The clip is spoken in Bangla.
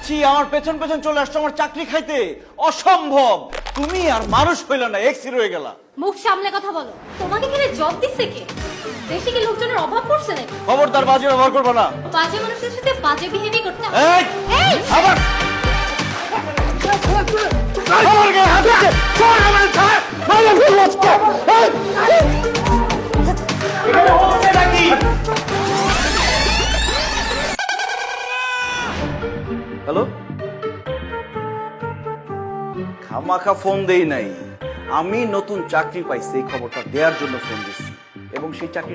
ছি আমার পেছন পেছন চলে আসছো আমার চাকরি খাইতে, অসম্ভব। তুমি আর মানুষ হইলা না, এক্সি রয়ে গেলা। মুখ সামলে কথা বলো। তোমাকে এখানে জব দিচ্ছে কে? দেশে কি লোকজনের অভাব পড়ছে নাকি? খবরদার বাজে ব্যবহার করবো না। বাজে মানুষের সাথে বাজে বিহেভই করতে হবে। এই, এই! আবার আমার গায়ে হাত দিচ্ছে। ছাড় আমার, ছাড়। মাইরে ফেলবো আজকে। এই! এখানে হচ্ছে নাকি? হ্যালো, খামাখা ফোন দেই নাই, আমি নতুন চাকরি পাইছি এই খবরটা দেওয়ার জন্য ফোন দিচ্ছি, এবং সেই চাকরি